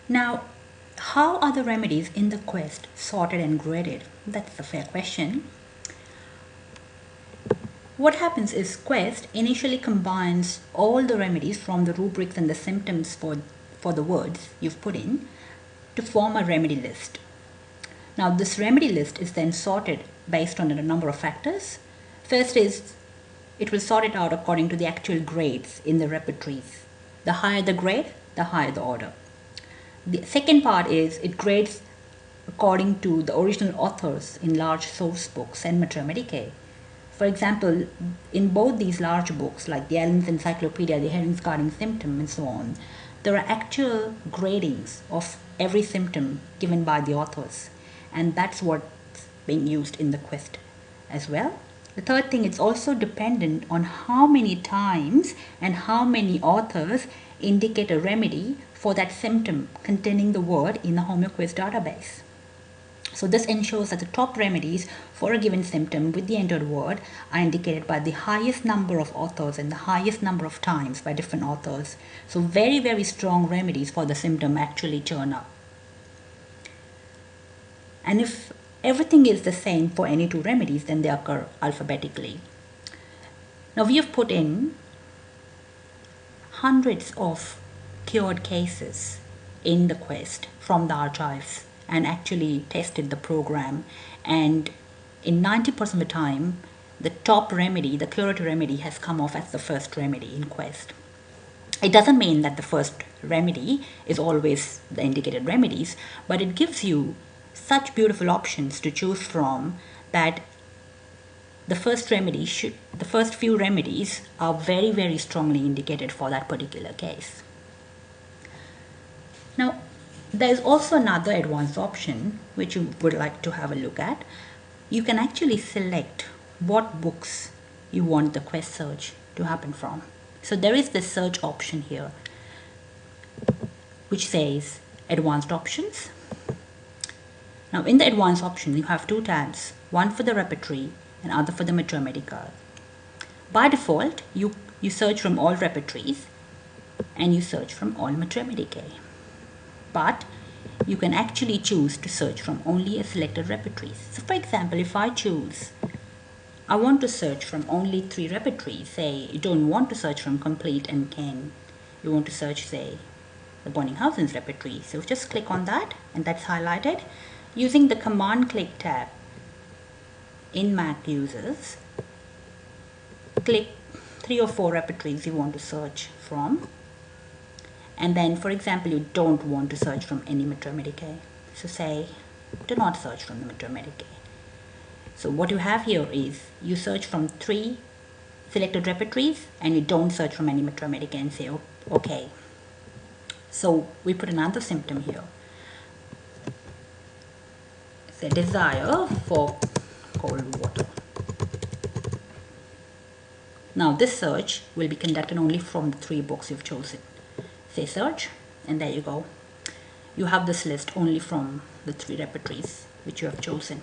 Now, how are the remedies in the quest sorted and graded? That's a fair question. What happens is Quest initially combines all the remedies from the rubrics and the symptoms for the words you've put in to form a remedy list. Now, this remedy list is then sorted based on a number of factors. First is it will sort it out according to the actual grades in the repertories. The higher the grade, the higher the order. The second part is it grades according to the original authors in large source books and Materia Medicae. For example, in both these large books, like the Allen's Encyclopedia, the Heron's Guarding Symptom, and so on, there are actual gradings of every symptom given by the authors, and that's what's being used in the quest as well. The third thing, it's also dependent on how many times and how many authors indicate a remedy for that symptom containing the word in the HomeoQuest database. So this ensures that the top remedies for a given symptom with the entered word are indicated by the highest number of authors and the highest number of times by different authors. So very, very strong remedies for the symptom actually turn up. And if everything is the same for any two remedies, then they occur alphabetically. Now we have put in hundreds of cured cases in the quest from the archives and actually tested the program, and in 90% of the time the top remedy, the curative remedy, has come off as the first remedy in quest. It doesn't mean that the first remedy is always the indicated remedies, but it gives you such beautiful options to choose from that the first few remedies are very, very strongly indicated for that particular case. Now, there is also another advanced option which you would like to have a look at. You can actually select what books you want the quest search to happen from. So there is this search option here which says advanced options. Now in the advanced option you have two tabs, one for the repertory and other for the Materia Medica. By default you search from all repertories and you search from all Materia Medicae. But you can actually choose to search from only a selected repertories. So for example, if I want to search from only 3 repertories, say you don't want to search from complete and can, you want to search, say, the Bonninghausen's repertory. So just click on that and that's highlighted. Using the command click tab in Mac users, click 3 or 4 repertories you want to search from. And then, for example, you don't want to search from any Materia Medicae. So say, do not search from the Materia Medicae. So what you have here is, you search from 3 selected repertories and you don't search from any Materia Medicae and say, okay. So we put another symptom here. It's a desire for cold water. Now this search will be conducted only from the 3 books you've chosen. Say search, and there you go. You have this list only from the 3 repertories which you have chosen.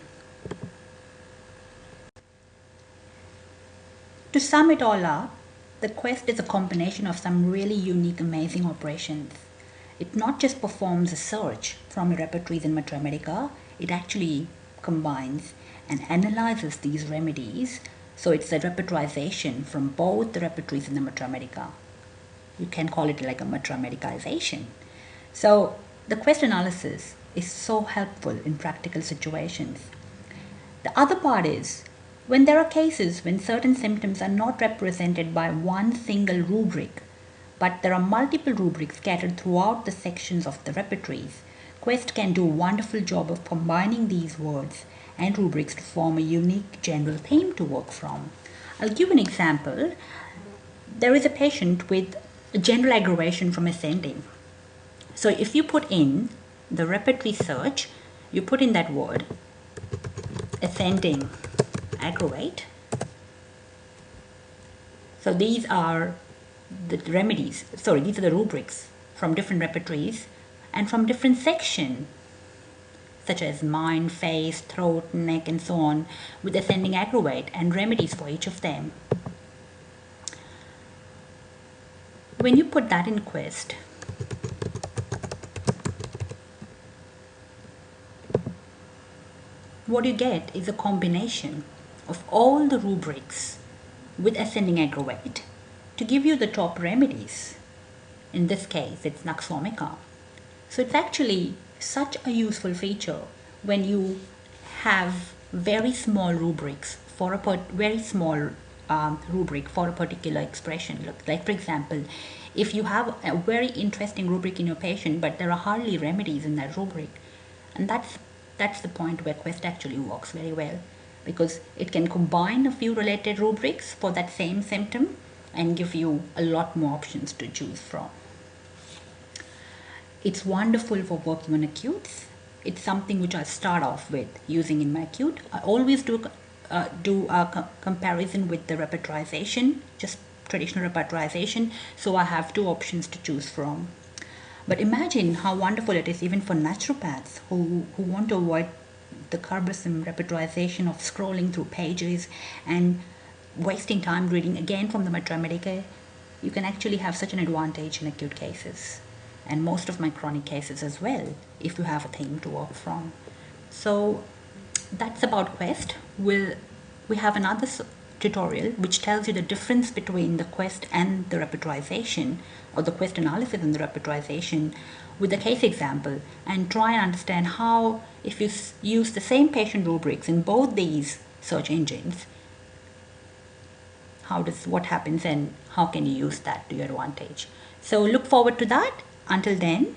To sum it all up, the quest is a combination of some really unique, amazing operations. It not just performs a search from your repertories in Materia Medica, it actually combines and analyzes these remedies, so it's a repertorization from both the repertories in the Materia Medica. You can call it like a Materia Medicization. So the quest analysis is so helpful in practical situations. The other part is, when there are cases when certain symptoms are not represented by one single rubric, but there are multiple rubrics scattered throughout the sections of the repertories, Quest can do a wonderful job of combining these words and rubrics to form a unique general theme to work from. I'll give an example. There is a patient with a general aggravation from ascending. So if you put in the repertory search, you put in that word, ascending aggravate. So these are the remedies, these are the rubrics from different repertories and from different sections, such as mind, face, throat, neck, and so on, with ascending aggravate and remedies for each of them. When you put that in Quest, what you get is a combination of all the rubrics with ascending aggravate to give you the top remedies. In this case, it's Nux vomica. So it's actually such a useful feature when you have very small rubrics for a very small rubric for a particular expression. Look, like for example, if you have a very interesting rubric in your patient, but there are hardly remedies in that rubric, and that's the point where Quest actually works very well, because it can combine a few related rubrics for that same symptom and give you a lot more options to choose from. It's wonderful for working on acutes. It's something which I start off with using in my acute. I always do a comparison with the repertorization, just traditional repertorization, so I have two options to choose from. But imagine how wonderful it is even for naturopaths who want to avoid the cumbersome repertorization of scrolling through pages and wasting time reading again from the Materia Medica. You can actually have such an advantage in acute cases, and most of my chronic cases as well, if you have a theme to work from. So that's about Quest. We have another tutorial which tells you the difference between the Quest and the repertorization, or the Quest analysis and the repertorization, with a case example, and try and understand how, if you use the same patient rubrics in both these search engines, what happens and how can you use that to your advantage. So look forward to that. Until then,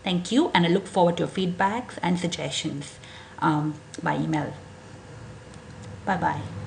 thank you, and I look forward to your feedbacks and suggestions by email. Bye-bye.